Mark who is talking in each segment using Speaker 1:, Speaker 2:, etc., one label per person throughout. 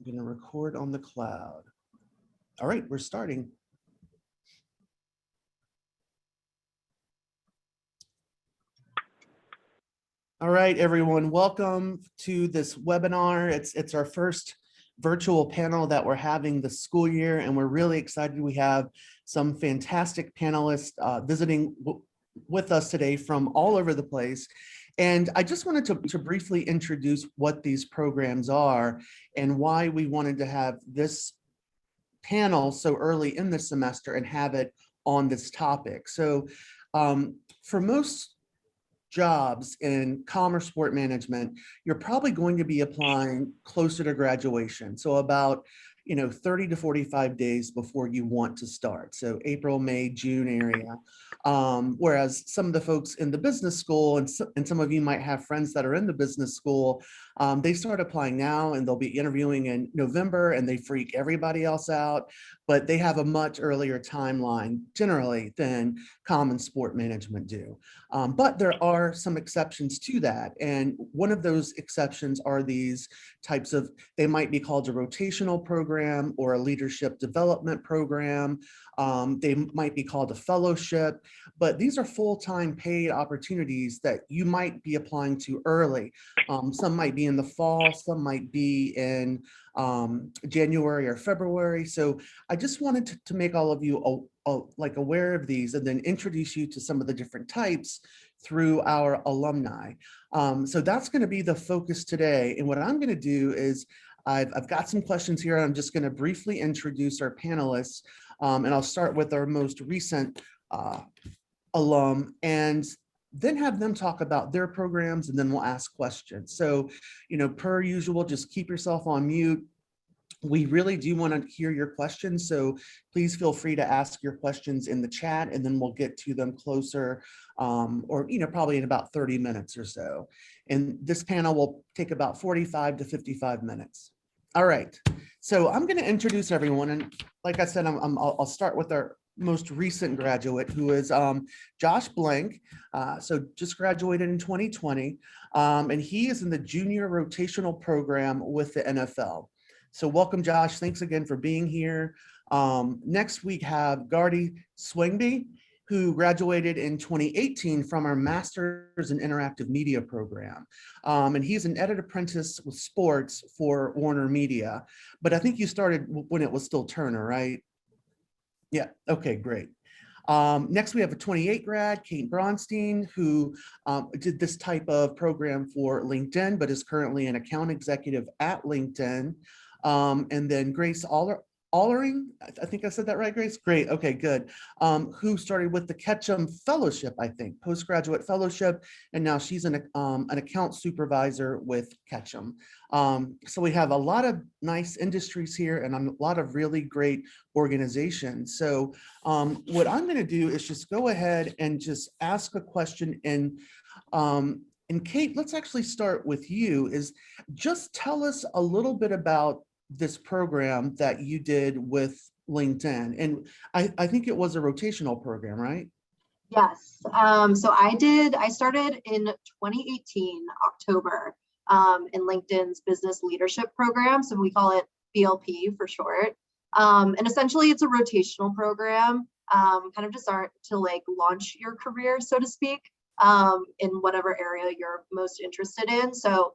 Speaker 1: I'm going to record on the cloud. All right, we're starting. All right, everyone, welcome to this webinar. It's our first virtual panel that we're having this school year, and we're really excited. We have some fantastic panelists visiting with us today from all over the place. And I just wanted to briefly introduce what these programs are and why we wanted to have this panel so early in the semester and have it on this topic. So for most jobs in commerce sport management, you're probably going to be applying closer to graduation. So about 30 to 45 days before you want to start. So April, May, June area. Whereas some of the folks in the business school, and some of you might have friends that are in the business school, they start applying now and they'll be interviewing in November and they freak everybody else out, but they have a much earlier timeline generally than common sport management do. But there are some exceptions to that. And one of those exceptions are these types of, they might be called a rotational program or a leadership development program. They might be called a fellowship, but these are full-time paid opportunities that you might be applying to early. Some might be in the fall, some might be in January or February. So I just wanted to make all of you aware of these and then introduce you to some of the different types through our alumni. So that's going to be the focus today. And what I'm going to do is I've got some questions here. I'm just going to briefly introduce our panelists, and I'll start with our most recent alum and then have them talk about their programs, and then we'll ask questions. So, per usual, just keep yourself on mute. We really do want to hear your questions, so please feel free to ask your questions in the chat, and then we'll get to them closer, or probably in about 30 minutes or so. And this panel will take about 45 to 55 minutes. All right, so I'm going to introduce everyone, and like I said, I'll start with our most recent graduate, who is Josh Blank. So just graduated in 2020, and he is in the junior rotational program with the NFL. So welcome, Josh. Thanks again for being here. Next, we have Gardy Swingby, who graduated in 2018 from our Masters in Interactive Media program. And he's an edit apprentice with sports for Warner Media. But I think you started when it was still Turner, right? Yeah, okay, great. Next, we have a 28 grad, Kate Bronstein, who did this type of program for LinkedIn, but is currently an account executive at LinkedIn. And then Grace Allering, I think I said that right, Grace? Great, okay, good. Who started with the Ketchum Fellowship, I think, postgraduate fellowship, and now she's an account supervisor with Ketchum. So we have a lot of nice industries here and a lot of really great organizations. So what I'm gonna do is just go ahead and just ask a question, and Kate, let's actually start with you, is just tell us a little bit about this program that you did with LinkedIn. And I think it was a rotational program, right?
Speaker 2: Yes. So I started in 2018, October, in LinkedIn's business leadership program. So we call it BLP for short. And essentially it's a rotational program, kind of to start to like launch your career, so to speak, in whatever area you're most interested in. So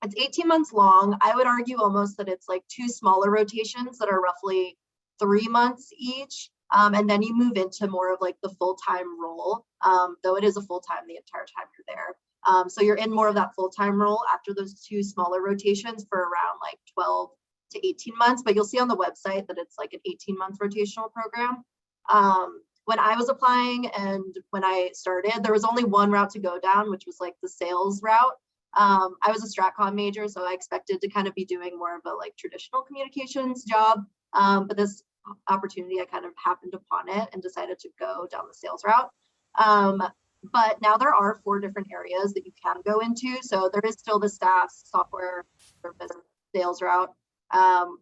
Speaker 2: it's 18 months long. I would argue almost that it's like two smaller rotations that are roughly 3 months each. And then you move into more of like the full-time role, though it is a full-time the entire time you're there. So you're in more of that full-time role after those two smaller rotations for around like 12 to 18 months. But you'll see on the website that it's like an 18-month rotational program. When I was applying and when I started, there was only one route to go down, which was like the sales route. I was a StratCom major, so I expected to kind of be doing more of a like traditional communications job. But this opportunity, I kind of happened upon it and decided to go down the sales route. But now there are 4 different areas that you can go into. So there is still the staff, software, service, sales route.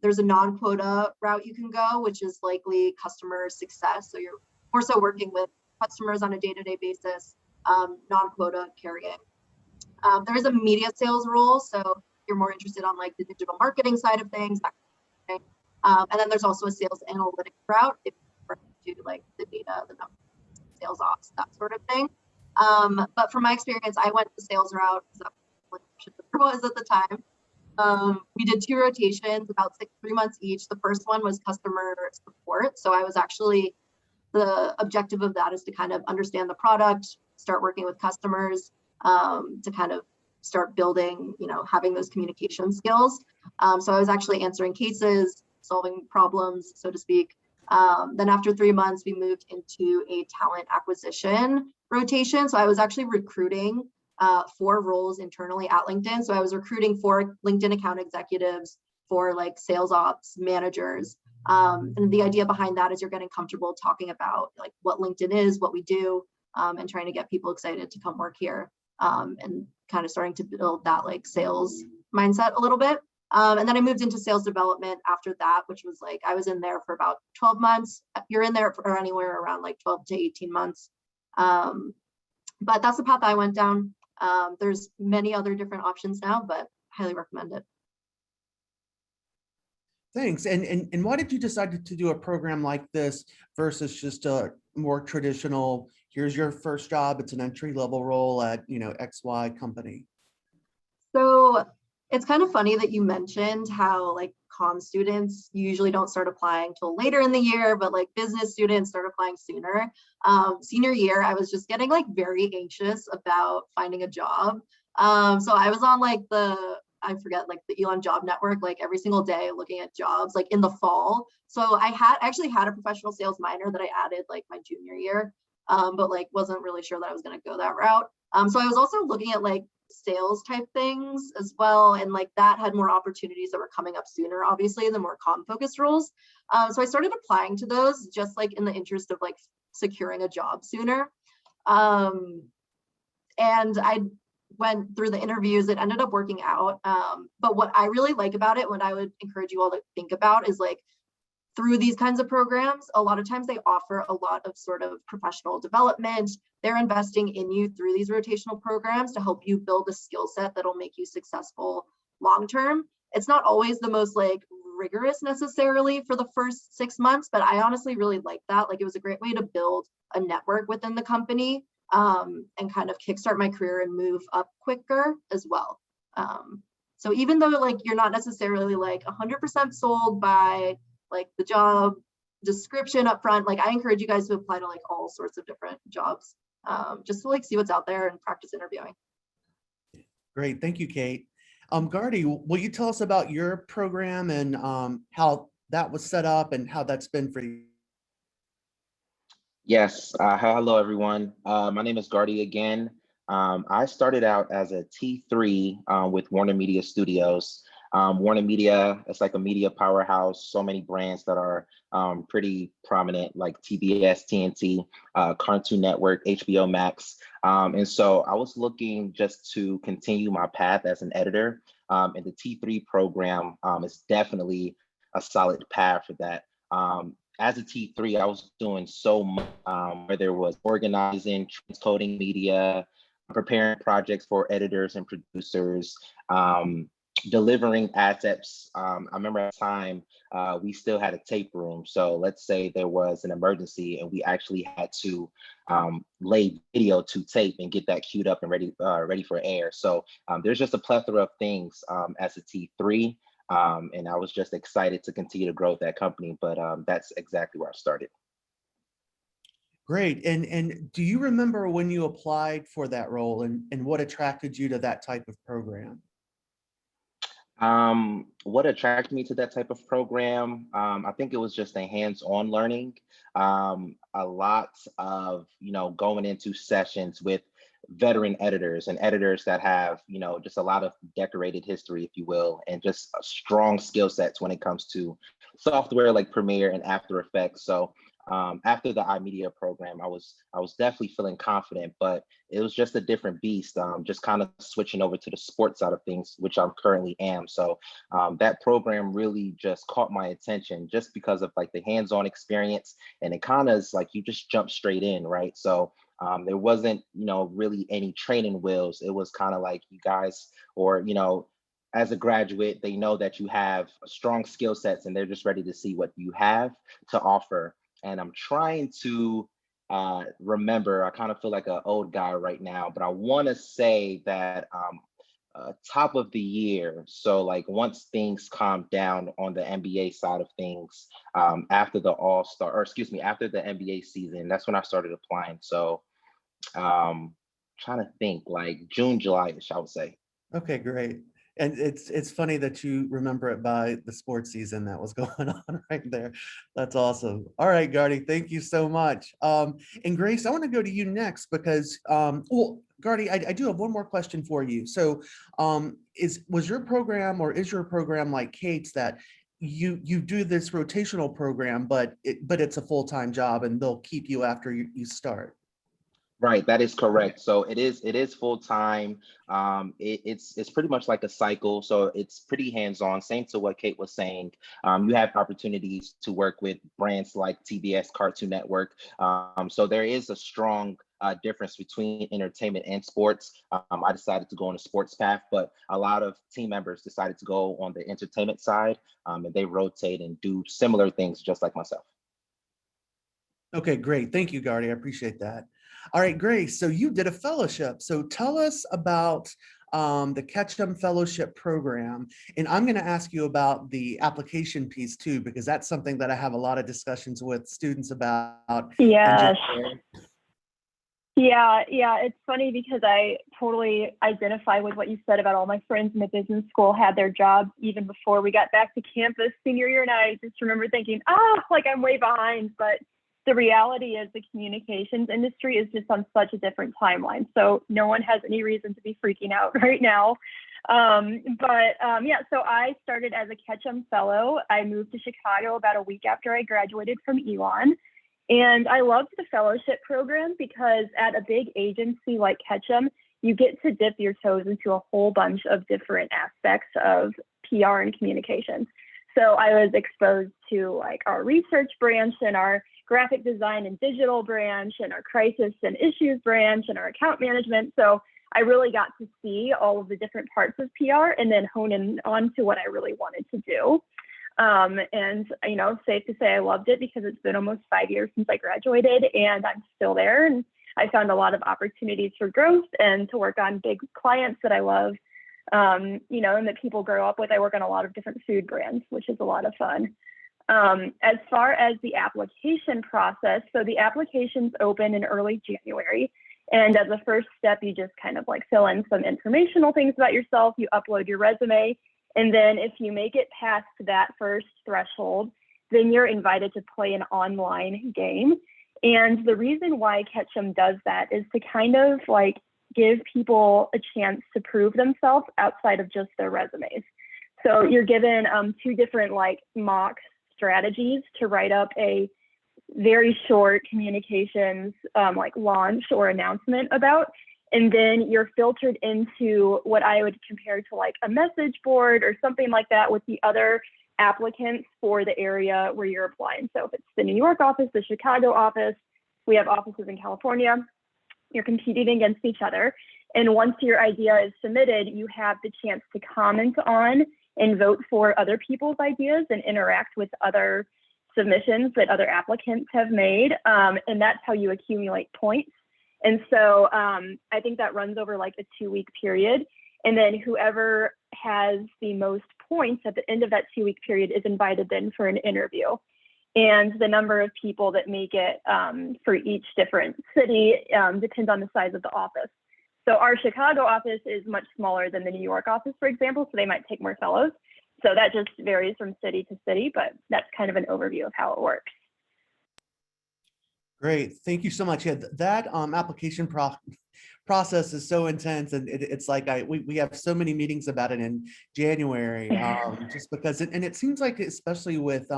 Speaker 2: There's a non-quota route you can go, which is likely customer success. So you're more so working with customers on a day-to-day basis, non-quota carrying. There is a media sales role. So you're more interested on like the digital marketing side of things, that kind of thing. And then there's also a sales analytics route if you do like the data, the numbers, sales ops, that sort of thing. But from my experience, I went the sales route because that's what there was at the time. We did 2 rotations, about 3 months each. The first one was customer support. So I was actually, the objective of that is to kind of understand the product, start working with customers, to kind of start building, having those communication skills. So I was actually answering cases, solving problems, so to speak. Then after 3 months, we moved into a talent acquisition rotation. So I was actually recruiting 4 roles internally at LinkedIn. So I was recruiting 4 LinkedIn account executives, for like sales ops managers. And the idea behind that is you're getting comfortable talking about like what LinkedIn is, what we do, and trying to get people excited to come work here, and kind of starting to build that like sales mindset a little bit. And then I moved into sales development after that, which was like, I was in there for about 12 months. You're in there for anywhere around like 12 to 18 months. But that's the path I went down. There's many other different options now, but highly recommend it.
Speaker 1: Thanks. And why did you decide to do a program like this versus just a more traditional, here's your first job, it's an entry-level role at, XY company?
Speaker 2: So it's kind of funny that you mentioned how like comm students usually don't start applying till later in the year, but like business students start applying sooner. Senior year, I was just getting like very anxious about finding a job. So I was on like I forget, like the Elon Job Network, like every single day looking at jobs like in the fall. So I actually had a professional sales minor that I added like my junior year, but like wasn't really sure that I was going to go that route. So I was also looking at like sales type things as well, and like that had more opportunities that were coming up sooner, obviously, the more comm focused roles. So I started applying to those just like in the interest of like securing a job sooner. And I went through the interviews, it ended up working out. But what I really like about it, what I would encourage you all to think about, is like through these kinds of programs, a lot of times they offer a lot of sort of professional development. They're investing in you through these rotational programs to help you build a skill set that'll make you successful long term. It's not always the most like rigorous necessarily for the first 6 months, but I honestly really like that. Like it was a great way to build a network within the company, and kind of kickstart my career and move up quicker as well. So even though like you're not necessarily like 100% sold by like the job description up front, like I encourage you guys to apply to like all sorts of different jobs, just to like see what's out there and practice interviewing.
Speaker 1: Great. Thank you, Kate. Gardy, will you tell us about your program and how that was set up and how that's been for you?
Speaker 3: Yes. Hello, everyone. My name is Gardy again. I started out as a T3 with Warner Media Studios. Warner Media, it's like a media powerhouse, so many brands that are pretty prominent, like TBS, TNT, Cartoon Network, HBO Max. And so I was looking just to continue my path as an editor. And the T3 program is definitely a solid path for that. As a T3, I was doing so much, where there was organizing, transcoding media, preparing projects for editors and producers, delivering assets. I remember at the time, we still had a tape room. So let's say there was an emergency and we actually had to lay video to tape and get that queued up and ready for air. So there's just a plethora of things as a T3. And I was just excited to continue to grow that company, but that's exactly where I started.
Speaker 1: Great. And do you remember when you applied for that role and what attracted you to that type of program?
Speaker 3: What attracted me to that type of program? I think it was just a hands-on learning. A lot of, going into sessions with veteran editors and editors that have, just a lot of decorated history, if you will, and just strong skill sets when it comes to software like Premiere and After Effects. So after the iMedia program, I was definitely feeling confident, but it was just a different beast. Just kind of switching over to the sports side of things, which I'm currently am. So that program really just caught my attention just because of like the hands-on experience, and it kind of is like you just jump straight in, right? So there wasn't, really any training wheels. It was kind of like you guys, or as a graduate, they know that you have strong skill sets and they're just ready to see what you have to offer. And I'm trying to remember, I kind of feel like an old guy right now, but I want to say that top of the year, so like once things calm down on the NBA side of things, after the All-Star, or excuse me, after the NBA season, that's when I started applying. So trying to think, like June, July-ish, I would say.
Speaker 1: Okay, great. And it's funny that you remember it by the sports season that was going on right there. That's awesome. All right, Gardy, thank you so much. And Grace, I want to go to you next because, well, Gardy, I do have one more question for you. So was your program, or is your program like Kate's, that you do this rotational program, but it's a full-time job and they'll keep you after you start?
Speaker 3: Right, that is correct. So it is full time. It's pretty much like a cycle. So it's pretty hands on. Same to what Kate was saying. You have opportunities to work with brands like TBS, Cartoon Network. So there is a strong difference between entertainment and sports. I decided to go on a sports path, but a lot of team members decided to go on the entertainment side, and they rotate and do similar things just like myself.
Speaker 1: Okay, great. Thank you, Gardy. I appreciate that. All right, Grace. So you did a fellowship. So tell us about the Ketchum Fellowship Program. And I'm going to ask you about the application piece too, because that's something that I have a lot of discussions with students about.
Speaker 4: Yes. Yeah, it's funny because I totally identify with what you said about all my friends in the business school had their jobs even before we got back to campus senior year. And I just remember thinking, like I'm way behind. But the reality is the communications industry is just on such a different timeline. So no one has any reason to be freaking out right now. So I started as a Ketchum Fellow. I moved to Chicago about a week after I graduated from Elon. And I loved the fellowship program because at a big agency like Ketchum, you get to dip your toes into a whole bunch of different aspects of PR and communications. So I was exposed to like our research branch and our graphic design and digital branch and our crisis and issues branch and our account management. So I really got to see all of the different parts of PR and then hone in on to what I really wanted to do. Safe to say I loved it because it's been almost 5 years since I graduated and I'm still there. And I found a lot of opportunities for growth and to work on big clients that I love, and that people grow up with. I work on a lot of different food brands, which is a lot of fun. As far as the application process, so the applications open in early January. And as a first step, you just kind of like fill in some informational things about yourself. You upload your resume. And then if you make it past that first threshold, then you're invited to play an online game. And the reason why Ketchum does that is to kind of like give people a chance to prove themselves outside of just their resumes. So you're given two different like mock strategies to write up a very short communications like launch or announcement about. And then you're filtered into what I would compare to like a message board or something like that with the other applicants for the area where you're applying. So if it's the New York office, the Chicago office, we have offices in California, you're competing against each other. And once your idea is submitted, you have the chance to comment on and vote for other people's ideas and interact with other submissions that other applicants have made. And that's how you accumulate points. And so I think that runs over like a 2-week period. And then whoever has the most points at the end of that 2-week period is invited then for an interview. And the number of people that make it for each different city depends on the size of the office. So our Chicago office is much smaller than the New York office, for example, so they might take more fellows. So that just varies from city to city, but that's kind of an overview of how it works.
Speaker 1: Great. Thank you so much. Yeah, that application process is so intense, and it's like we have so many meetings about it in January, just because it seems like, especially with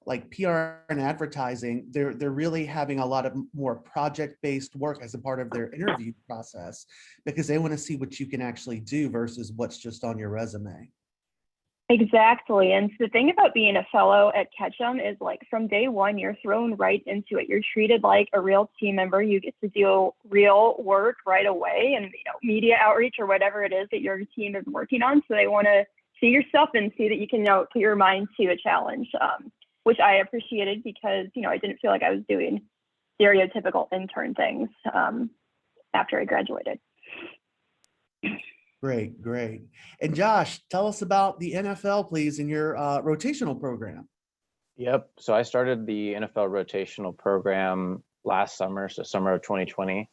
Speaker 1: like PR and advertising, they're really having a lot of more project-based work as a part of their interview process, because they want to see what you can actually do versus what's just on your resume.
Speaker 4: Exactly. And the thing about being a fellow at Ketchum is like from day one, you're thrown right into it. You're treated like a real team member. You get to do real work right away and, media outreach or whatever it is that your team is working on. So they want to see your stuff and see that you can, put your mind to a challenge, which I appreciated because, I didn't feel like I was doing stereotypical intern things after I graduated.
Speaker 1: Great, great. And Josh, tell us about the NFL, please, in your rotational program.
Speaker 5: Yep. So I started the NFL rotational program last summer, so summer of 2020.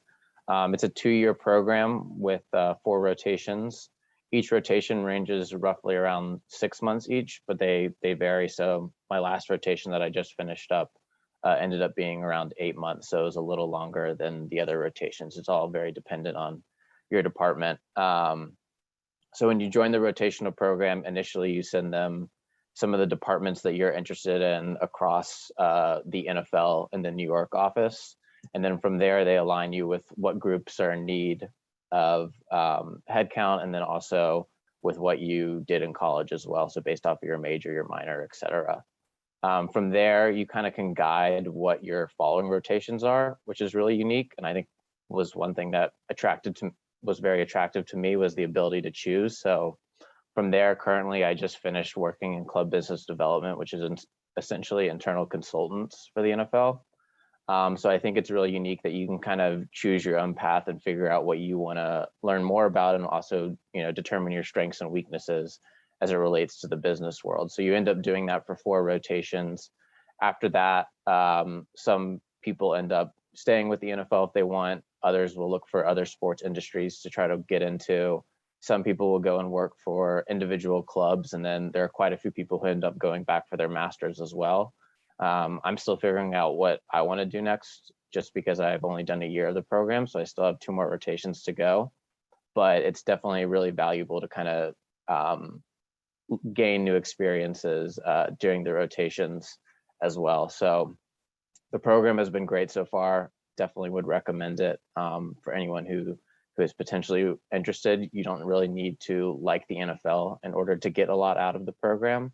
Speaker 5: It's a 2-year program with 4 rotations. Each rotation ranges roughly around 6 months each, but they vary. So my last rotation that I just finished up ended up being around 8 months. So it was a little longer than the other rotations. It's all very dependent on your department. So when you join the rotational program, initially you send them some of the departments that you're interested in across the NFL and the New York office. And then from there, they align you with what groups are in need of headcount, and then also with what you did in college as well. So based off of your major, your minor, et cetera. From there, you kind of can guide what your following rotations are, which is really unique. And I think was one thing that was very attractive to me was the ability to choose. So from there, currently, I just finished working in club business development, which is essentially internal consultants for the NFL. So I think it's really unique that you can kind of choose your own path and figure out what you want to learn more about, and also, determine your strengths and weaknesses as it relates to the business world. So you end up doing that for 4 rotations. After that, some people end up staying with the NFL if they want. Others will look for other sports industries to try to get into. Some people will go and work for individual clubs, and then there are quite a few people who end up going back for their masters as well. I'm still figuring out what I want to do next, just because I've only done a year of the program, so I still have 2 more rotations to go. But it's definitely really valuable to kind of gain new experiences during the rotations as well. So the program has been great so far. Definitely would recommend it for anyone who is potentially interested. You don't really need to like the NFL in order to get a lot out of the program.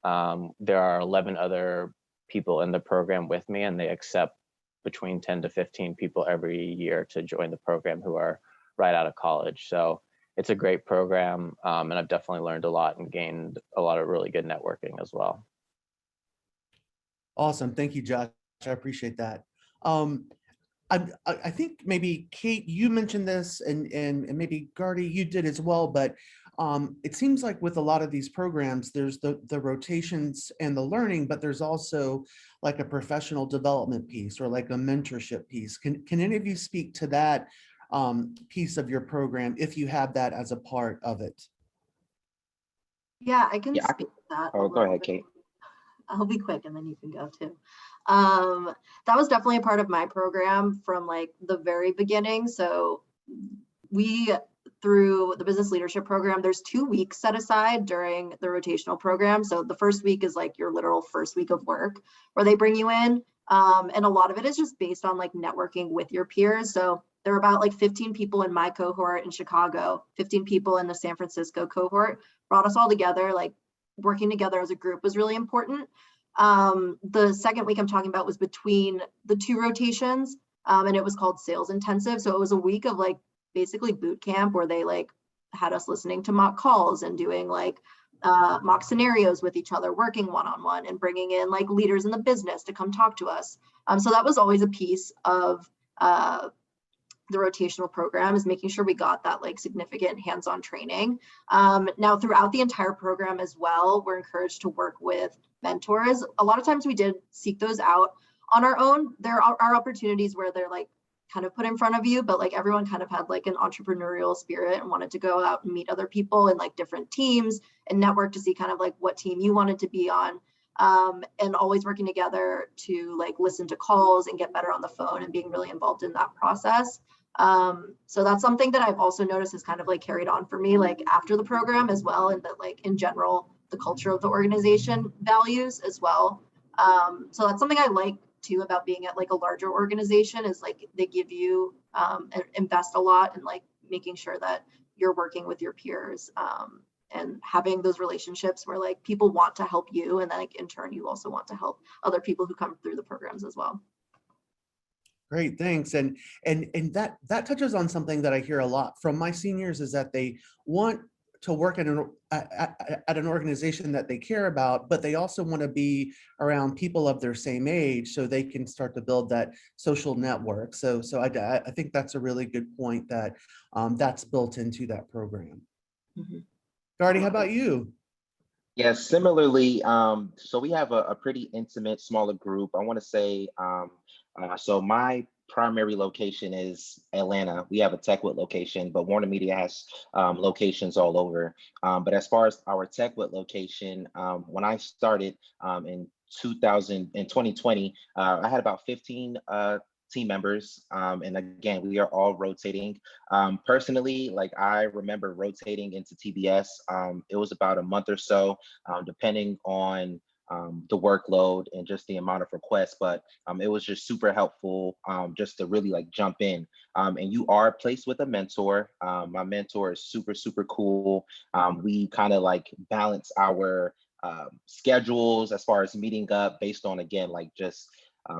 Speaker 5: There are 11 other people in the program with me, and they accept between 10 to 15 people every year to join the program who are right out of college. So it's a great program, and I've definitely learned a lot and gained a lot of really good networking as well.
Speaker 1: Awesome. Thank you, Josh. I appreciate that. I think maybe Kate, you mentioned this, and maybe Gardy, you did as well, but it seems like with a lot of these programs, there's the rotations and the learning, but there's also like a professional development piece or like a mentorship piece. Can any of you speak to that piece of your program if you have that as a part of it?
Speaker 2: Yeah, I can
Speaker 3: Yeah,
Speaker 2: speak to that.
Speaker 3: Oh, go ahead, Kate.
Speaker 2: I'll be quick and then you can go too. That was definitely a part of my program from like the very beginning. So through the business leadership program, there's 2 weeks set aside during the rotational program. So the first week is like your literal first week of work where they bring you in. And a lot of it is just based on like networking with your peers. So there are about like 15 people in my cohort in Chicago, 15 people in the San Francisco cohort, brought us all together. Like working together as a group was really important. The second week I'm talking about was between the 2 rotations, and it was called Sales Intensive. So it was a week of like basically boot camp where they like had us listening to mock calls and doing like mock scenarios with each other, working one-on-one and bringing in like leaders in the business to come talk to us. So that was always a piece of the rotational program, is making sure we got that like significant hands-on training. Now throughout the entire program as well, we're encouraged to work with mentors. A lot of times we did seek those out on our own. There are opportunities where they're like kind of put in front of you, but like everyone kind of had like an entrepreneurial spirit and wanted to go out and meet other people in like different teams and network to see kind of like what team you wanted to be on. And always working together to like listen to calls and get better on the phone and being really involved in that process. So that's something that I've also noticed is kind of like carried on for me like after the program as well, and that like in general the culture of the organization values as well. So that's something I like too about being at like a larger organization, is like they give you and invest a lot in like making sure that you're working with your peers and having those relationships where like people want to help you, and then like in turn you also want to help other people who come through the programs as well.
Speaker 1: Great, thanks. And that touches on something that I hear a lot from my seniors, is that they want to work at an organization that they care about, but they also want to be around people of their same age so they can start to build that social network. So I think that's a really good point, that that's built into that program.
Speaker 2: Mhm.
Speaker 1: Gardy, how about you?
Speaker 3: Yeah, similarly, so we have a pretty intimate, smaller group. I want to say, so my primary location is Atlanta. We have a Techwood location, but Warner Media has locations all over. But as far as our Techwood location, when I started in 2020, I had about 15 team members. And again, we are all rotating. Personally, like I remember rotating into TBS. It was about a month or so, depending on the workload and just the amount of requests, but it was just super helpful just to really like jump in. And you are placed with a mentor. My mentor is super, super cool. We kind of like balance our schedules as far as meeting up based on, again, like just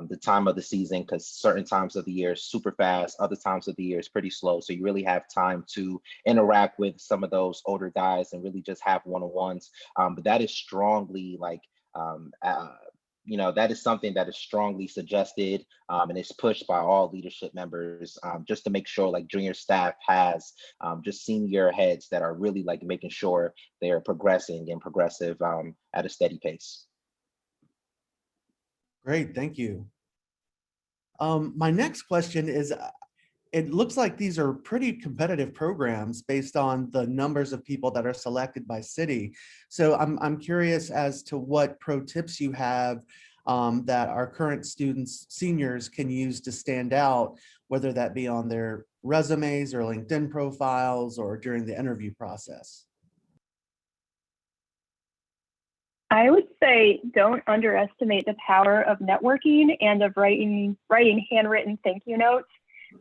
Speaker 3: the time of the season, because certain times of the year is super fast, other times of the year is pretty slow. So you really have time to interact with some of those older guys and really just have one-on-ones. But that is strongly like, that is something that is strongly suggested and is pushed by all leadership members, just to make sure like junior staff has just senior heads that are really like making sure they are progressing and progressive at a steady pace.
Speaker 1: Great, thank you. My next question is, it looks like these are pretty competitive programs based on the numbers of people that are selected by city. So I'm curious as to what pro tips you have that our current students, seniors, can use to stand out, whether that be on their resumes or LinkedIn profiles or during the interview process.
Speaker 4: I would say don't underestimate the power of networking and of writing handwritten thank you notes.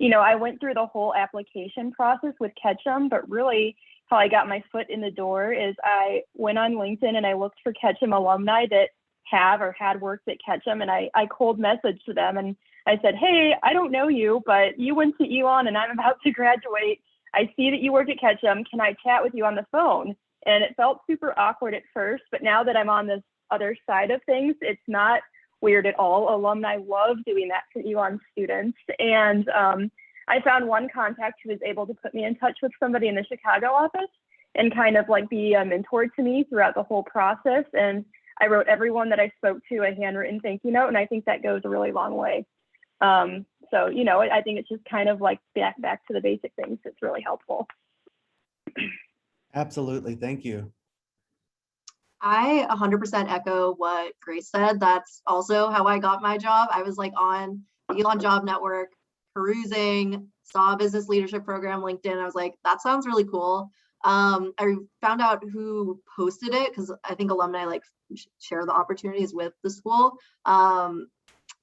Speaker 4: I went through the whole application process with Ketchum, but really how I got my foot in the door is I went on LinkedIn and I looked for Ketchum alumni that have or had worked at Ketchum, and I cold messaged them and I said, hey, I don't know you, but you went to Elon and I'm about to graduate. I see that you work at Ketchum. Can I chat with you on the phone? And it felt super awkward at first, but now that I'm on this other side of things, it's not weird at all. Alumni love doing that for Elon students. And I found one contact who was able to put me in touch with somebody in the Chicago office and kind of like be a mentor to me throughout the whole process. And I wrote everyone that I spoke to a handwritten thank you note, and I think that goes a really long way. So, I think it's just kind of like back to the basic things. It's really helpful.
Speaker 1: Absolutely, thank you.
Speaker 2: I 100% echo what Grace said. That's also how I got my job. I was like on the Elon Job Network, perusing, saw a business leadership program, LinkedIn. I was like, that sounds really cool. I found out who posted it because I think alumni like share the opportunities with the school. And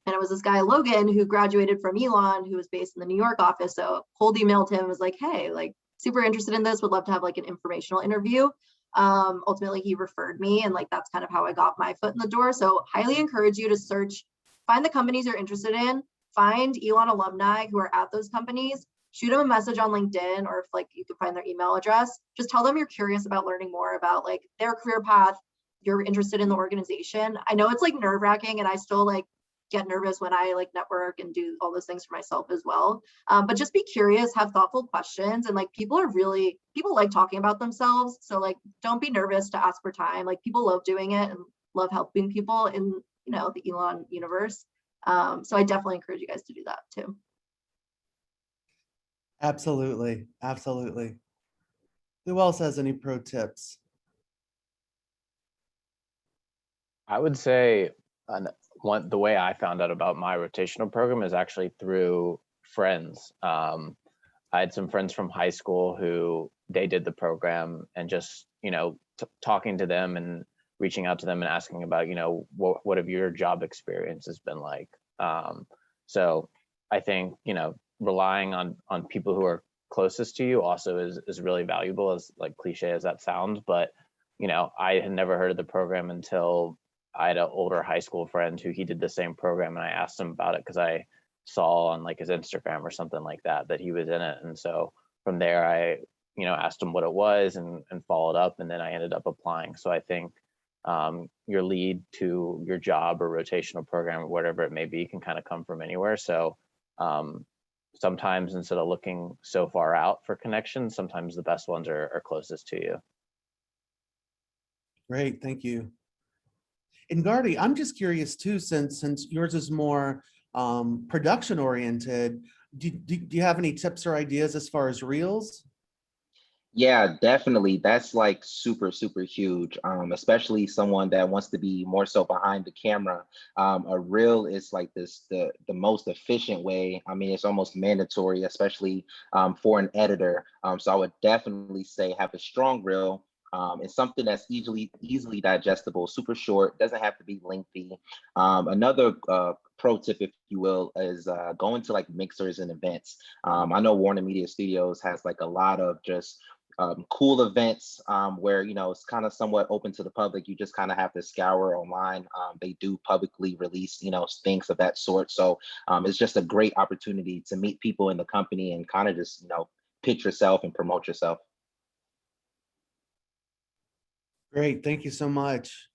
Speaker 2: it was this guy, Logan, who graduated from Elon, who was based in the New York office. So cold emailed him, was like, hey, like super interested in this, would love to have like an informational interview. Ultimately he referred me, and like that's kind of how I got my foot in the door. So highly encourage you to search, find the companies you're interested in, find Elon alumni who are at those companies, shoot them a message on LinkedIn, or if like you can find their email address, just tell them you're curious about learning more about like their career path, you're interested in the organization. I know it's like nerve-wracking, and I still like get nervous when I like network and do all those things for myself as well. But just be curious, have thoughtful questions, and like people like talking about themselves. So like, don't be nervous to ask for time. Like people love doing it and love helping people in, the Elon universe. So I definitely encourage you guys to do that too.
Speaker 1: Absolutely, absolutely. Who else has any pro tips?
Speaker 5: I would say the way I found out about my rotational program is actually through friends. I had some friends from high school who they did the program, and just, talking to them and reaching out to them and asking about, what have your job experiences been like? So I think, relying on people who are closest to you also is really valuable, as like cliche as that sounds. But, you know, I had never heard of the program until I had an older high school friend who he did the same program, and I asked him about it because I saw on like his Instagram or something like that he was in it. And so from there, I, you know, asked him what it was and followed up, and then I ended up applying. So I think your lead to your job or rotational program or whatever it may be can kind of come from anywhere. So sometimes instead of looking so far out for connections, sometimes the best ones are closest to you.
Speaker 1: Great, thank you. And Gardy, I'm just curious too, since yours is more production oriented, do you have any tips or ideas as far as reels?
Speaker 3: Yeah, definitely. That's like super, super huge, especially someone that wants to be more so behind the camera. A reel is like the most efficient way. I mean, it's almost mandatory, especially for an editor. So I would definitely say have a strong reel. It's something that's easily digestible, super short, doesn't have to be lengthy. Another pro tip, if you will, is going to like mixers and events. I know Warner Media Studios has like a lot of just cool events where, you know, it's kind of somewhat open to the public. You just kind of have to scour online. They do publicly release, you know, things of that sort. So it's just a great opportunity to meet people in the company and kind of just, you know, pitch yourself and promote yourself.
Speaker 1: Great, thank you so much.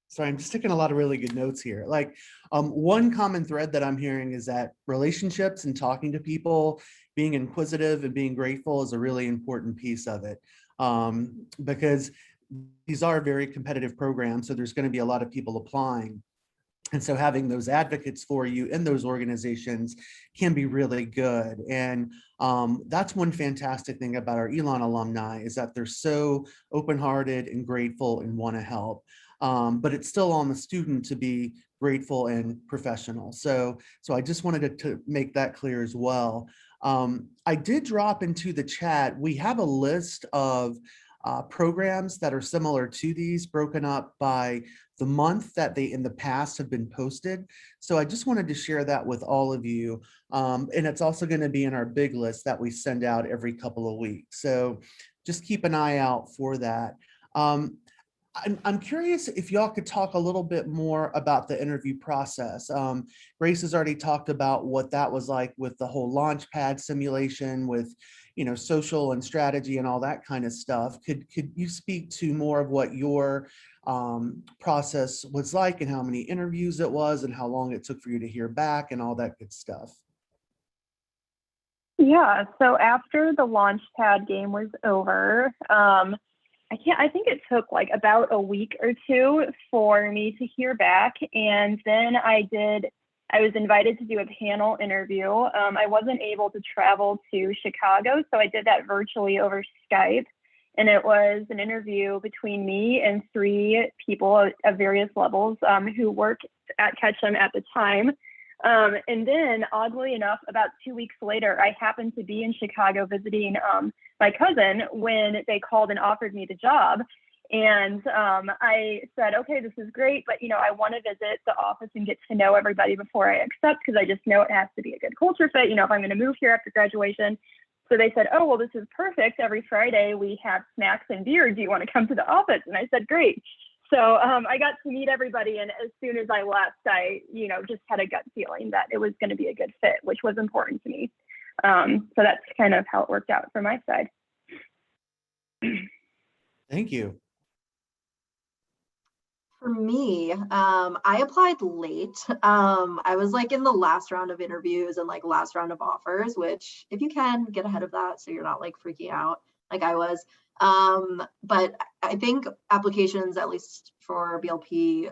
Speaker 1: Sorry, I'm just taking a lot of really good notes here. Like one common thread that I'm hearing is that relationships and talking to people, being inquisitive and being grateful is a really important piece of it. Because these are very competitive programs, so there's going to be a lot of people applying. And so having those advocates for you in those organizations can be really good. And that's one fantastic thing about our Elon alumni is that they're so open-hearted and grateful and want to help. But it's still on the student to be grateful and professional. So I just wanted to make that clear as well. I did drop into the chat. We have a list of programs that are similar to these, broken up by the month that they in the past have been posted. So I just wanted to share that with all of you. And it's also going to be in our big list that we send out every couple of weeks. So just keep an eye out for that. I'm curious if y'all could talk a little bit more about the interview process. Grace has already talked about what that was like with the whole Launchpad simulation with, you know, social and strategy and all that kind of stuff. Could you speak to more of what your process was like and how many interviews it was and how long it took for you to hear back and all that good stuff?
Speaker 4: Yeah, so after the Launchpad game was over, I think it took like about a week or two for me to hear back. And then I was invited to do a panel interview. I wasn't able to travel to Chicago, so I did that virtually over Skype. And it was an interview between me and 3 people of various levels who worked at Ketchum at the time. And then oddly enough, about 2 weeks later, I happened to be in Chicago visiting my cousin when they called and offered me the job. And I said, okay, this is great, but, you know, I want to visit the office and get to know everybody before I accept, because I just know it has to be a good culture fit, you know, if I'm going to move here after graduation. So they said, oh, well, this is perfect. Every Friday we have snacks and beer. Do you want to come to the office? And I said, great. So I got to meet everybody. And as soon as I left, I, you know, just had a gut feeling that it was going to be a good fit, which was important to me. So that's kind of how it worked out from my side.
Speaker 1: Thank you.
Speaker 2: For me, I applied late. I was like in the last round of interviews and like last round of offers, which if you can get ahead of that so you're not like freaking out like I was. But I think applications, at least for BLP,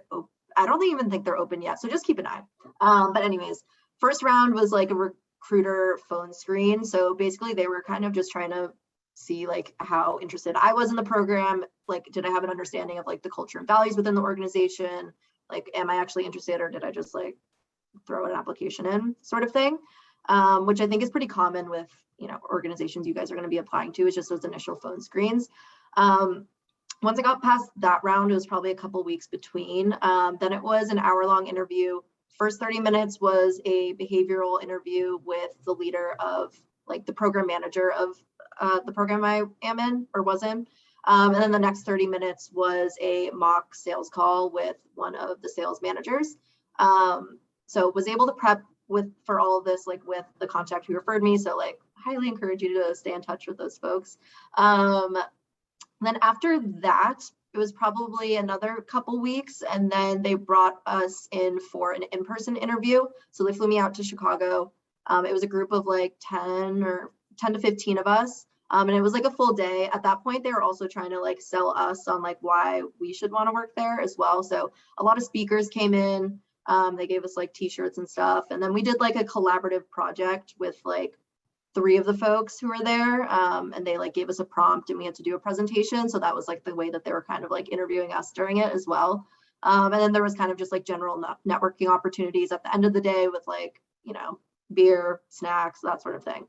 Speaker 2: I don't even think they're open yet. So just keep an eye. But anyways, first round was like a recruiter phone screen. So basically they were kind of just trying to see like how interested I was in the program. Like, did I have an understanding of like the culture and values within the organization? Like, am I actually interested, or did I just like throw an application in, sort of thing? Which I think is pretty common with, you know, organizations you guys are going to be applying to, is just those initial phone screens. Once I got past that round, it was probably a couple weeks between. Then it was an hour-long interview. First 30 minutes was a behavioral interview with the leader of like the program manager of the program I am in or was in. And then the next 30 minutes was a mock sales call with one of the sales managers. So was able to prep for all of this, like with the contact who referred me. So like highly encourage you to stay in touch with those folks. Then after that, it was probably another couple weeks, and then they brought us in for an in-person interview. So they flew me out to Chicago. It was a group of like 10 to 15 of us. And it was like a full day. At that point, they were also trying to like sell us on like why we should want to work there as well. So a lot of speakers came in. They gave us like t-shirts and stuff. And then we did like a collaborative project with like 3 of the folks who were there, and they like gave us a prompt and we had to do a presentation. So that was like the way that they were kind of like interviewing us during it as well. And then there was kind of just like general networking opportunities at the end of the day with like, you know, beer, snacks, that sort of thing.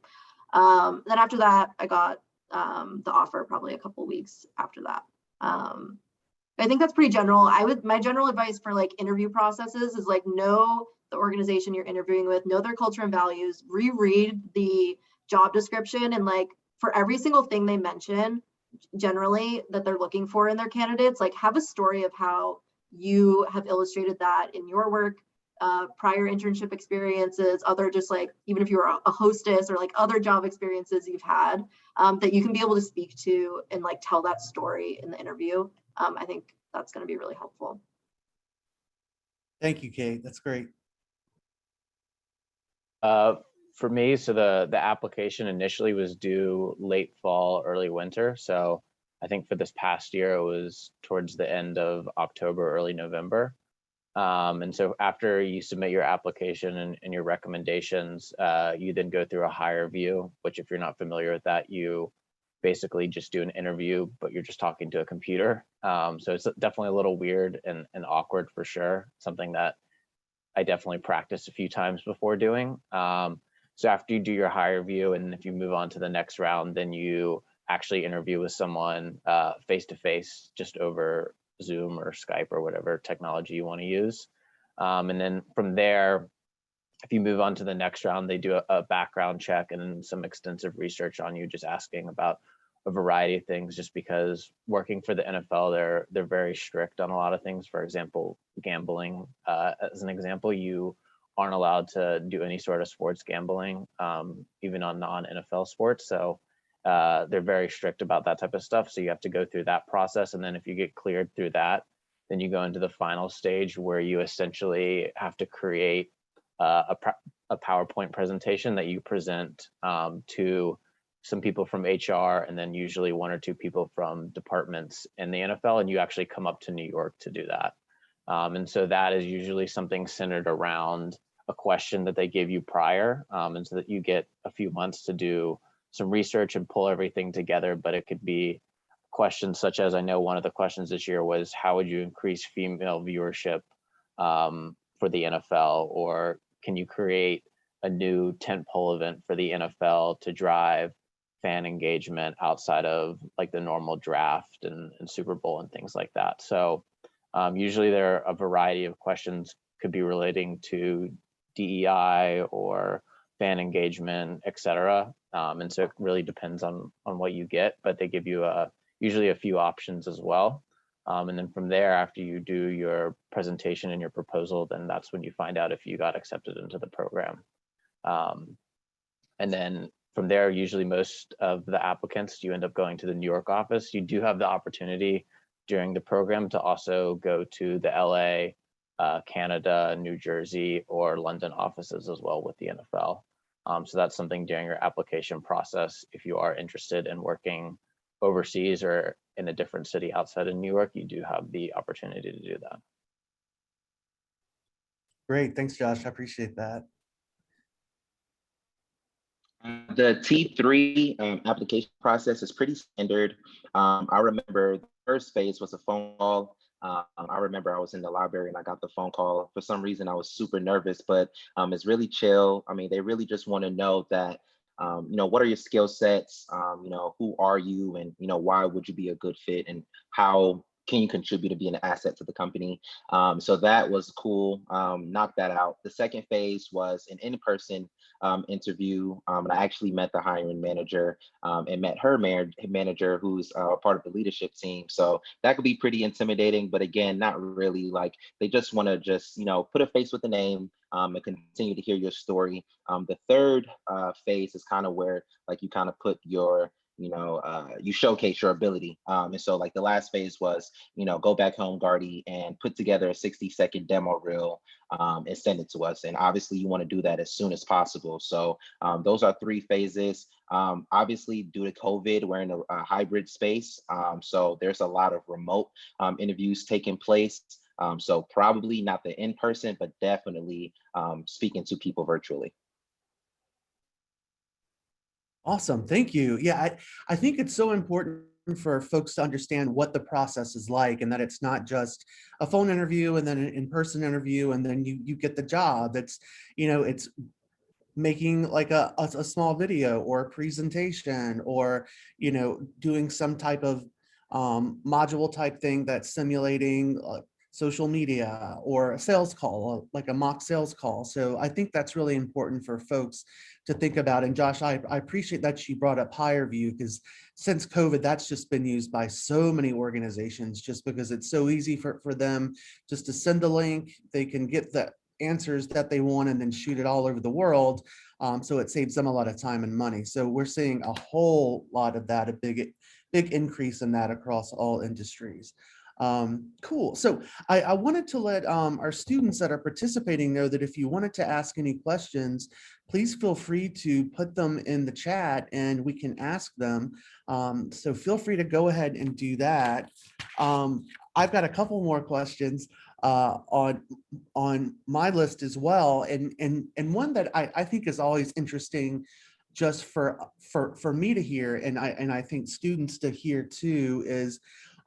Speaker 2: Then after that, I got the offer probably a couple weeks after that. I think that's pretty general. My general advice for like interview processes is like know the organization you're interviewing with, know their culture and values, reread the job description, and like for every single thing they mention generally that they're looking for in their candidates, like have a story of how you have illustrated that in your work, prior internship experiences, other just like, even if you were a hostess or like other job experiences you've had, that you can be able to speak to and like tell that story in the interview. I think that's going to be really helpful.
Speaker 1: Thank you, Kate. That's great.
Speaker 5: For me, so the application initially was due late fall, early winter. So I think for this past year, it was towards the end of October, early November. And so after you submit your application and your recommendations, you then go through a hire view, which if you're not familiar with that, you basically just do an interview, but you're just talking to a computer. So it's definitely a little weird and awkward for sure. Something that I definitely practiced a few times before doing. So after you do your hire view, and if you move on to the next round, then you actually interview with someone face-to-face, just over Zoom or Skype or whatever technology you want to use. And then from there, if you move on to the next round, they do a background check and some extensive research on you, just asking about a variety of things, just because working for the NFL, they're very strict on a lot of things. For example, gambling, as an example, you aren't allowed to do any sort of sports gambling, even on non-NFL sports. So they're very strict about that type of stuff. So you have to go through that process. And then if you get cleared through that, then you go into the final stage where you essentially have to create a PowerPoint presentation that you present to some people from HR, and then usually 1 or 2 people from departments in the NFL, and you actually come up to New York to do that. And so that is usually something centered around a question that they give you prior, and so that you get a few months to do some research and pull everything together. But it could be questions such as, I know one of the questions this year was, how would you increase female viewership for the NFL? Or can you create a new tentpole event for the NFL to drive fan engagement outside of like the normal draft and Super Bowl and things like that? So usually there are a variety of questions, could be relating to DEI or fan engagement, etc. And so it really depends on what you get, but they give you usually a few options as well. And then from there, after you do your presentation and your proposal, then that's when you find out if you got accepted into the program. And then from there, usually most of the applicants, you end up going to the New York office. You do have the opportunity during the program to also go to the LA, Canada, New Jersey, or London offices as well with the NFL. So that's something during your application process. If you are interested in working overseas or in a different city outside of New York, you do have the opportunity to do that.
Speaker 1: Great. Thanks, Josh. I appreciate that.
Speaker 3: The T3 application process is pretty standard. I remember the first phase was a phone call. I remember I was in the library and I got the phone call. For some reason, I was super nervous, but it's really chill. I mean, they really just want to know that, what are your skill sets? Who are you, and, why would you be a good fit, and how can you contribute to be an asset to the company? So that was cool. Knocked that out. The second phase was an in-person interview. And I actually met the hiring manager and met her manager, who's part of the leadership team. So that could be pretty intimidating, but again, not really. Like, they just want to just, put a face with the name and continue to hear your story. The third phase is kind of where like you kind of put your, you showcase your ability. And so like the last phase was, go back home, Gardy, and put together a 60-second demo reel and send it to us. And obviously you want to do that as soon as possible. So those are 3 phases. Obviously, due to COVID, we're in a hybrid space. So there's a lot of remote interviews taking place. So probably not the in-person, but definitely speaking to people virtually.
Speaker 1: Awesome. Thank you. Yeah, I think it's so important for folks to understand what the process is like, and that it's not just a phone interview and then an in-person interview and then you get the job. It's, it's making like a small video or a presentation, or, doing some type of module type thing that's simulating social media, or a sales call, like a mock sales call. So I think that's really important for folks to think about. And Josh, I appreciate that you brought up HireVue, because since COVID, that's just been used by so many organizations, just because it's so easy for them just to send a link. They can get the answers that they want and then shoot it all over the world. So it saves them a lot of time and money. So we're seeing a whole lot of that, a big increase in that across all industries. Cool. So I wanted to let our students that are participating know that if you wanted to ask any questions, please feel free to put them in the chat and we can ask them. So feel free to go ahead and do that. I've got a couple more questions on my list as well, and one that I think is always interesting, just for me to hear, and I think students to hear too, is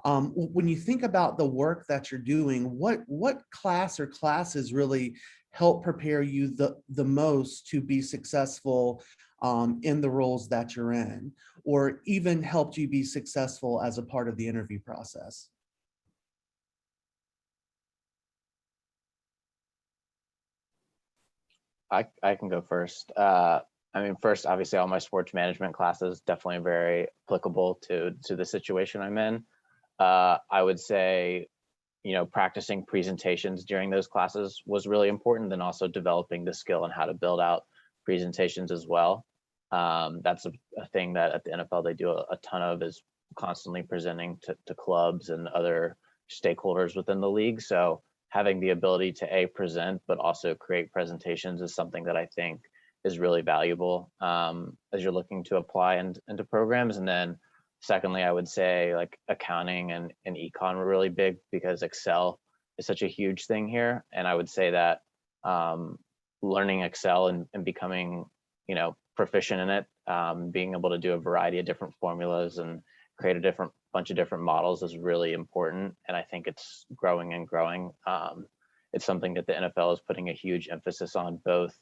Speaker 1: when you think about the work that you're doing, what class or classes really help prepare you the most to be successful in the roles that you're in, or even helped you be successful as a part of the interview process?
Speaker 5: I can go first. First, obviously, all my sports management classes definitely very applicable to the situation I'm in. I would say, practicing presentations during those classes was really important, then also developing the skill on how to build out presentations as well. That's a thing that at the NFL they do a ton of, is constantly presenting to clubs and other stakeholders within the league. So having the ability to present, but also create presentations is something that I think is really valuable as you're looking to apply into programs. And then secondly, I would say like accounting and econ were really big, because Excel is such a huge thing here. And I would say that learning Excel and becoming, proficient in it, being able to do a variety of different formulas and create a bunch of different models is really important. And I think it's growing and growing. It's something that the NFL is putting a huge emphasis on, both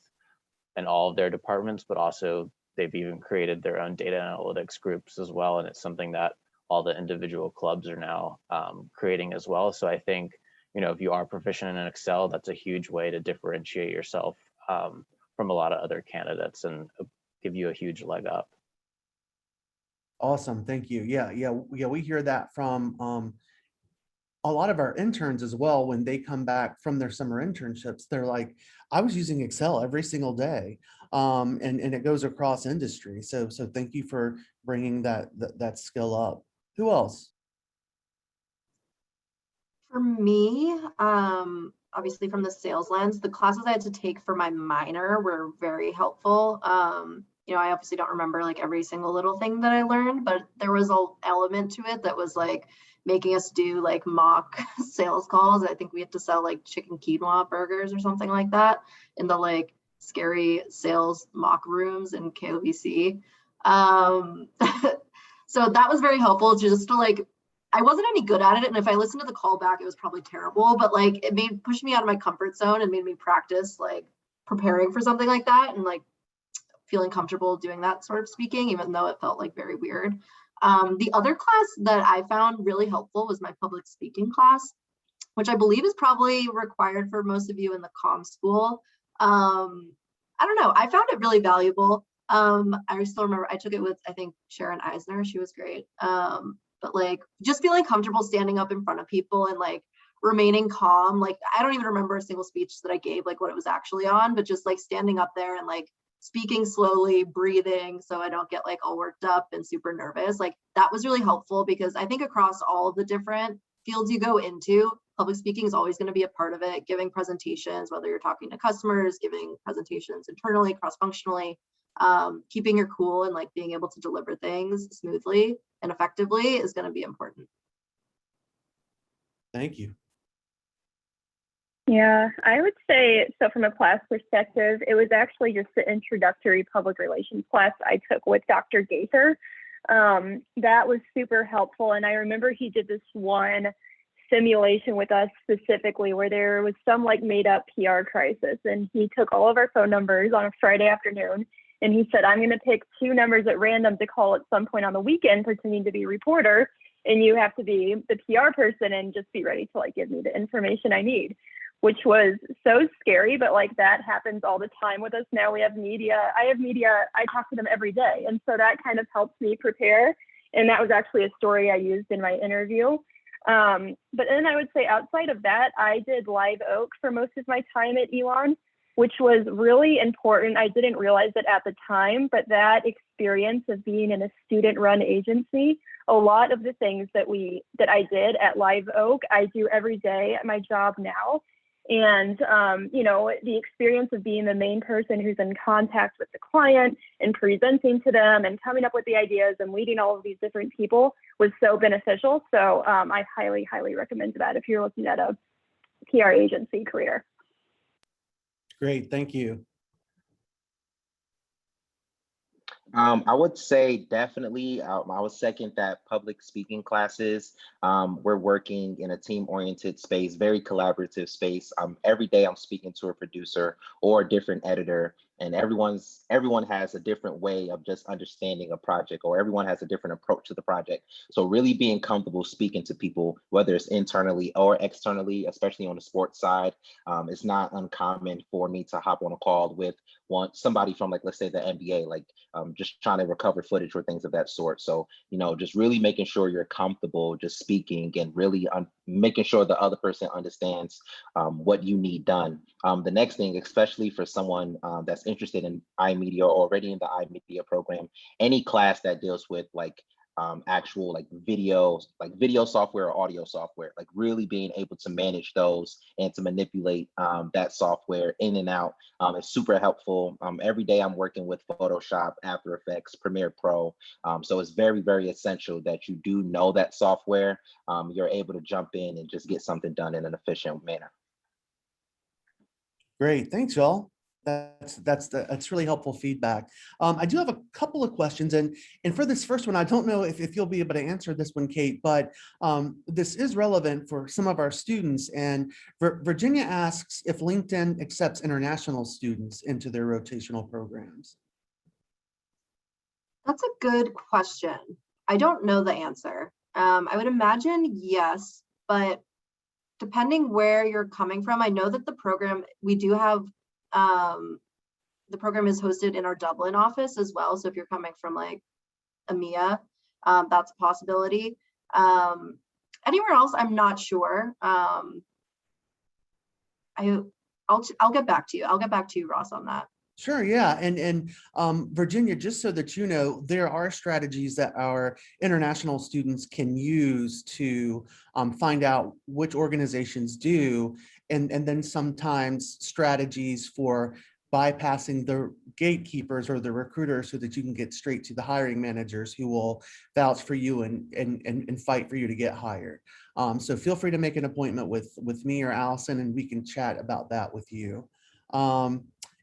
Speaker 5: in all of their departments, but also they've even created their own data analytics groups as well. And it's something that all the individual clubs are now creating as well. So I think, if you are proficient in Excel, that's a huge way to differentiate yourself from a lot of other candidates and give you a huge leg up.
Speaker 1: Awesome. Thank you. Yeah. We hear that from a lot of our interns as well. When they come back from their summer internships, they're like, I was using Excel every single day. And it goes across industry. So thank you for bringing that skill up. Who else?
Speaker 2: For me, obviously from the sales lens, the classes I had to take for my minor were very helpful. I obviously don't remember like every single little thing that I learned, but there was an element to it that was like making us do like mock sales calls. I think we had to sell like chicken quinoa burgers or something like that in the like scary sales mock rooms in KOVC. So that was very helpful, just to like, I wasn't any good at it. And if I listened to the call back, it was probably terrible, but like it pushed me out of my comfort zone and made me practice like preparing for something like that, and like feeling comfortable doing that sort of speaking, even though it felt like very weird. The other class that I found really helpful was my public speaking class, which I believe is probably required for most of you in the comm school. I don't know. I found it really valuable. I still remember I took it with, I think, Sharon Eisner. She was great. But like just feeling comfortable standing up in front of people and like remaining calm. Like I don't even remember a single speech that I gave, like what it was actually on, but just like standing up there and like speaking slowly, breathing so I don't get like all worked up and super nervous. Like that was really helpful because I think across all of the different fields you go into, public speaking is always going to be a part of it. Giving presentations, whether you're talking to customers, giving presentations internally, cross-functionally, keeping your cool and like being able to deliver things smoothly and effectively is going to be important.
Speaker 1: Thank you.
Speaker 4: Yeah, I would say, so from a class perspective, it was actually just the introductory public relations class I took with Dr. Gaither. That was super helpful. And I remember he did this one simulation with us specifically where there was some like made up PR crisis. And he took all of our phone numbers on a Friday afternoon. And he said, I'm going to pick 2 numbers at random to call at some point on the weekend, pretending to be a reporter. And you have to be the PR person and just be ready to like give me the information I need, which was so scary. But like that happens all the time with us now. We have media. I have media. I talk to them every day. And so that kind of helps me prepare. And that was actually a story I used in my interview. But then I would say outside of that, I did Live Oak for most of my time at Elon, which was really important. I didn't realize it at the time, but that experience of being in a student-run agency, a lot of the things that I did at Live Oak, I do every day at my job now. And, you know, the experience of being the main person who's in contact with the client and presenting to them and coming up with the ideas and leading all of these different people was so beneficial. So I highly, highly recommend that if you're looking at a PR agency career.
Speaker 1: Great, thank you.
Speaker 3: I would say definitely, I would second that public speaking classes. We're working in a team-oriented space, very collaborative space. Every day I'm speaking to a producer or a different editor, and everyone has a different way of just understanding a project, or everyone has a different approach to the project. So really being comfortable speaking to people, whether it's internally or externally, especially on the sports side, it's not uncommon for me to hop on a call with somebody from, like, let's say the NBA, like just trying to recover footage or things of that sort. So, you know, just really making sure you're comfortable just speaking and really making sure the other person understands what you need done. The next thing, especially for someone that's interested in iMedia or already in the iMedia program, any class that deals with like actual like video software or audio software, like really being able to manage those and to manipulate that software in and out is super helpful. Every day I'm working with Photoshop, After Effects, Premiere Pro. So it's very, very essential that you do know that software. You're able to jump in and just get something done in an efficient manner.
Speaker 1: Great, thanks, y'all. That's really helpful feedback. I do have a couple of questions, and for this first one, I don't know if you'll be able to answer this one, Kate, but this is relevant for some of our students. And Virginia asks if LinkedIn accepts international students into their rotational programs.
Speaker 2: That's a good question. I don't know the answer. I would imagine yes, but depending where you're coming from, I know that the program, we do have, the program is hosted in our Dublin office as well. So if you're coming from like EMEA, that's a possibility. Anywhere else, I'm not sure. I'll get back to you. I'll get back to you, Ross, on that.
Speaker 1: Sure, yeah, and Virginia, just so that you know, there are strategies that our international students can use to find out which organizations do, and then sometimes strategies for bypassing the gatekeepers or the recruiters so that you can get straight to the hiring managers who will vouch for you and fight for you to get hired. So feel free to make an appointment with me or Allison, and we can chat about that with you.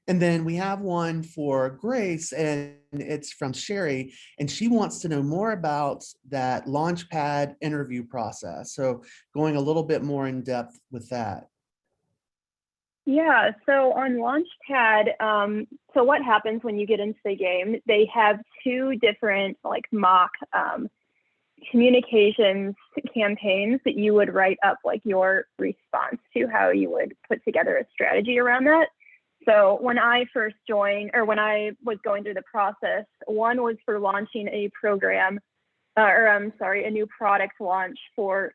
Speaker 1: And then we have one for Grace, and it's from Sherry, and she wants to know more about that Launchpad interview process. So going a little bit more in depth with that.
Speaker 4: Yeah, so on Launchpad, so what happens when you get into the game? They have 2 different like mock communications campaigns that you would write up like your response to, how you would put together a strategy around that. So when I first joined, or when I was going through the process, one was for launching a program, a new product launch for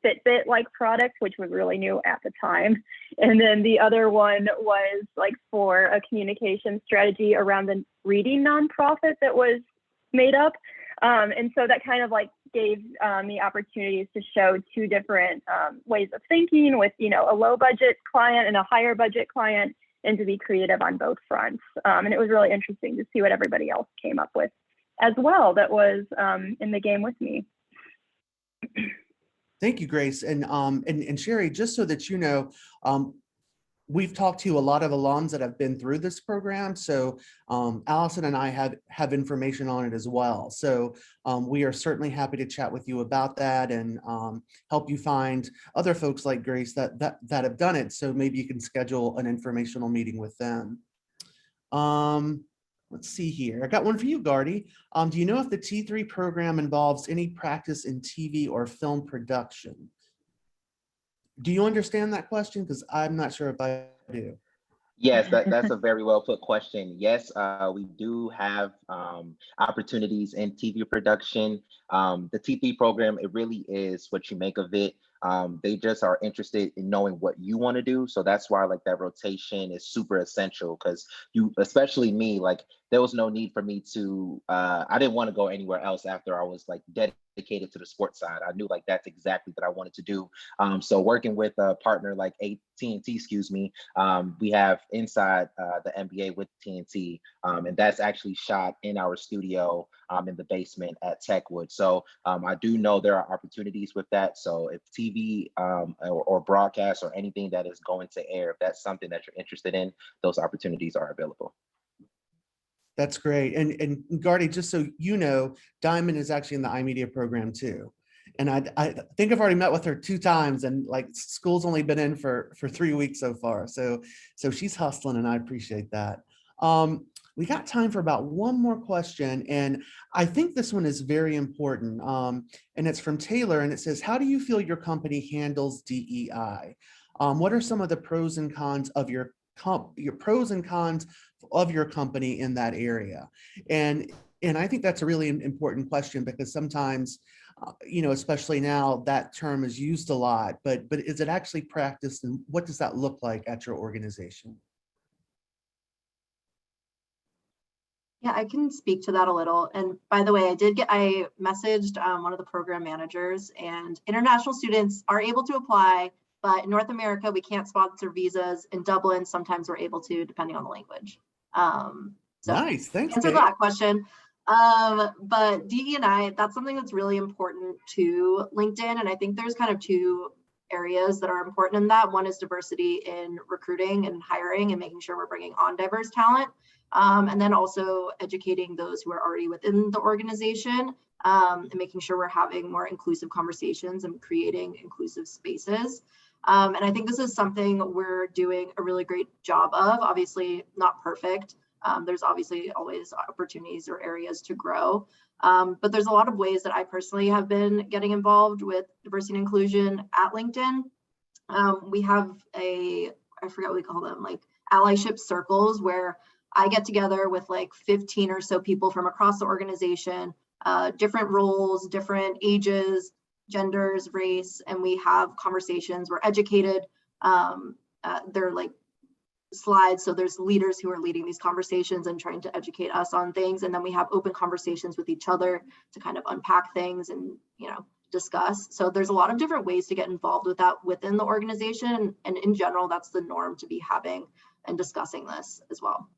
Speaker 4: Fitbit-like product, which was really new at the time. And then the other one was like for a communication strategy around the reading nonprofit that was made up. And so that kind of like gave me opportunities to show two different ways of thinking with, you know, a low budget client and a higher budget client, and to be creative on both fronts. And it was really interesting to see what everybody else came up with as well that was in the game with me.
Speaker 1: Thank you, Grace. And Sherry, just so that you know, we've talked to a lot of alums that have been through this program. So Allison and I have information on it as well. So we are certainly happy to chat with you about that and help you find other folks like Grace that have done it. So maybe you can schedule an informational meeting with them. Let's see here. I got one for you, Gardy. Do you know if the T3 program involves any practice in TV or film production? Do you understand that question? Because I'm not sure if I do.
Speaker 3: Yes, that's a very well put question. Yes, we do have opportunities in TV production. The T3 program, it really is what you make of it. They just are interested in knowing what you want to do. So that's why like that rotation is super essential, because you, especially me, like there was no need for me to, I didn't want to go anywhere else after I was like dedicated to the sports side. I knew like that's exactly what I wanted to do. So working with a partner like TNT, excuse me, we have inside the NBA with TNT, and that's actually shot in our studio in the basement at Techwood. So I do know there are opportunities with that. So if TV or broadcast or anything that is going to air, if that's something that you're interested in, those opportunities are available.
Speaker 1: That's great. And Gardy, just so you know, Diamond is actually in the iMedia program too. And I think I've already met with her 2 times, and like school's only been in for 3 weeks so far. So she's hustling, and I appreciate that. We got time for about one more question, and I think this one is very important. And it's from Taylor, and it says, how do you feel your company handles DEI? What are some of the pros and cons of your pros and cons of your company in that area? And I think that's a really important question, because sometimes, you know, especially now, that term is used a lot, but is it actually practiced, and what does that look like at your organization?
Speaker 2: Yeah, I can speak to that a little. And by the way, I messaged one of the program managers, and international students are able to apply, but in North America, we can't sponsor visas. In Dublin, sometimes we're able to, depending on the language. So
Speaker 1: Nice, thanks,
Speaker 2: answer
Speaker 1: Kate.
Speaker 2: that question. But DE&I, that's something that's really important to LinkedIn. And I think there's kind of 2 areas that are important in that. One is diversity in recruiting and hiring and making sure we're bringing on diverse talent. And then also educating those who are already within the organization, and making sure we're having more inclusive conversations and creating inclusive spaces. And I think this is something we're doing a really great job of. Obviously not perfect. There's obviously always opportunities or areas to grow. But there's a lot of ways that I personally have been getting involved with diversity and inclusion at LinkedIn. We have I forget what we call them, like allyship circles, where I get together with like 15 or so people from across the organization, different roles, different ages, genders, race, and we have conversations. We're educated. They're like slides, so there's leaders who are leading these conversations and trying to educate us on things, and then we have open conversations with each other to kind of unpack things and, you know, discuss. So there's a lot of different ways to get involved with that within the organization, and in general, that's the norm to be having and discussing this as well.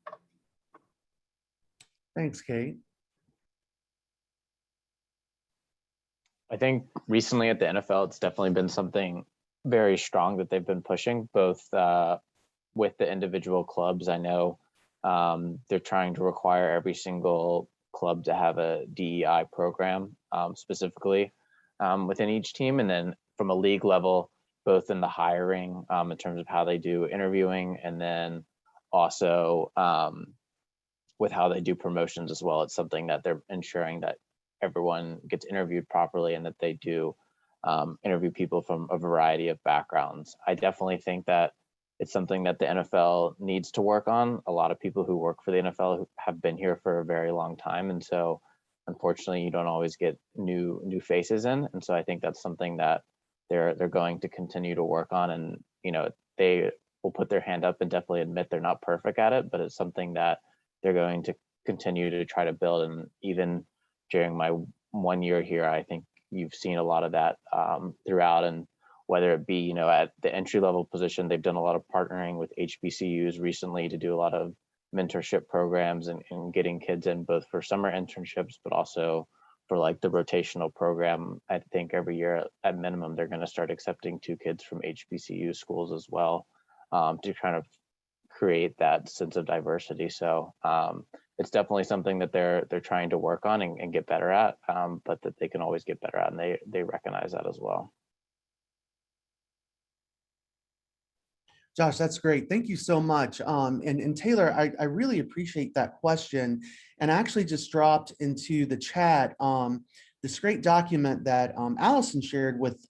Speaker 1: Thanks, Kate.
Speaker 5: I think recently at the NFL, it's definitely been something very strong that they've been pushing, both with the individual clubs. I know they're trying to require every single club to have a DEI program specifically within each team. And then from a league level, both in the hiring in terms of how they do interviewing, and then also with how they do promotions as well. It's something that they're ensuring that everyone gets interviewed properly, and that they do interview people from a variety of backgrounds. I definitely think that it's something that the NFL needs to work on. A lot of people who work for the NFL have been here for a very long time, and so unfortunately, you don't always get new faces in. And so I think that's something that they're going to continue to work on. And they will put their hand up and definitely admit they're not perfect at it, but it's something that they're going to continue to try to build. And even during my 1 year here, I think you've seen a lot of that throughout. And whether it be, at the entry level position, they've done a lot of partnering with HBCUs recently to do a lot of mentorship programs and getting kids in both for summer internships, but also for like the rotational program. I think every year at minimum, they're going to start accepting 2 kids from HBCU schools as well, to kind of create that sense of diversity. So it's definitely something that they're trying to work on and get better at, but that they can always get better at, and they recognize that as well.
Speaker 1: Josh, that's great. Thank you so much. And Taylor, I really appreciate that question. And I actually just dropped into the chat this great document that Allison shared with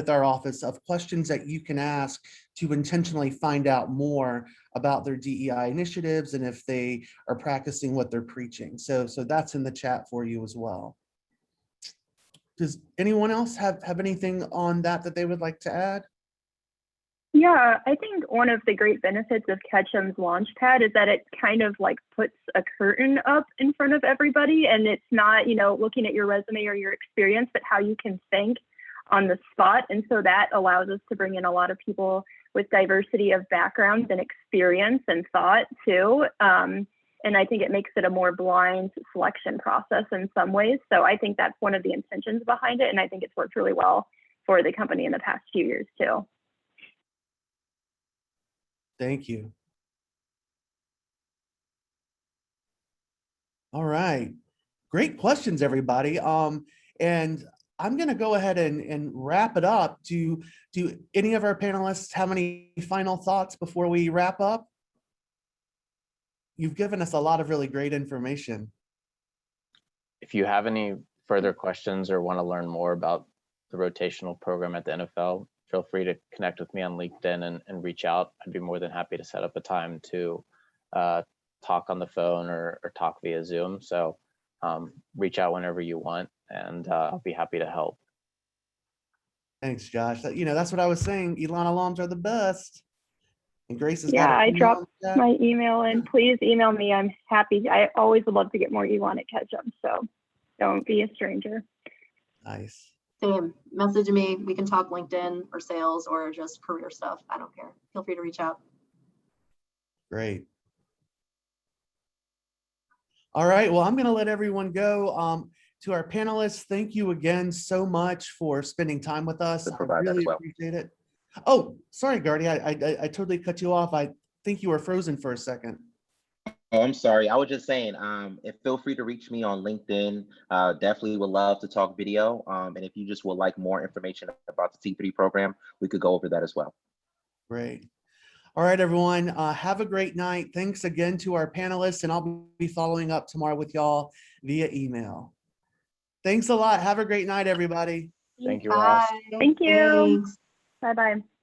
Speaker 1: our office of questions that you can ask to intentionally find out more about their DEI initiatives and if they are practicing what they're preaching. So that's in the chat for you as well. Does anyone else have anything on that they would like to add?
Speaker 4: Yeah, I think one of the great benefits of Ketchum's Launchpad is that it kind of like puts a curtain up in front of everybody, and it's not, looking at your resume or your experience, but how you can think on the spot. And so that allows us to bring in a lot of people with diversity of backgrounds and experience and thought too. And I think it makes it a more blind selection process in some ways. So I think that's one of the intentions behind it. And I think it's worked really well for the company in the past few years too.
Speaker 1: Thank you. All right. Great questions, everybody. And I'm going to go ahead and wrap it up. Do any of our panelists have any final thoughts before we wrap up? You've given us a lot of really great information.
Speaker 5: If you have any further questions or want to learn more about the rotational program at the NFL, feel free to connect with me on LinkedIn and reach out. I'd be more than happy to set up a time to talk on the phone or talk via Zoom. So reach out whenever you want, and I'll be happy to help.
Speaker 1: Thanks, Josh. That's what I was saying. Elon alums are the best. And Grace has
Speaker 4: Yeah,
Speaker 1: got
Speaker 4: I dropped my email in. Please email me. I'm happy. I always would love to get more Elon at Ketchum, so don't be a stranger.
Speaker 1: Nice.
Speaker 2: Same. Message me. We can talk LinkedIn or sales or just career stuff. I don't care. Feel free to reach out.
Speaker 1: Great. All right. Well, I'm going to let everyone go. To our panelists, thank you again so much for spending time with us. I really appreciate it. Oh, sorry, Gardy. I totally cut you off. I think you were frozen for a second.
Speaker 3: Oh, I'm sorry. I was just saying, feel free to reach me on LinkedIn. Definitely would love to talk video. And if you just would like more information about the T3 program, we could go over that as well.
Speaker 1: Great. All right, everyone. Have a great night. Thanks again to our panelists, and I'll be following up tomorrow with y'all via email. Thanks a lot. Have a great night, everybody.
Speaker 5: Thank you all.
Speaker 4: Thank you.
Speaker 2: Thanks.
Speaker 4: Bye-bye.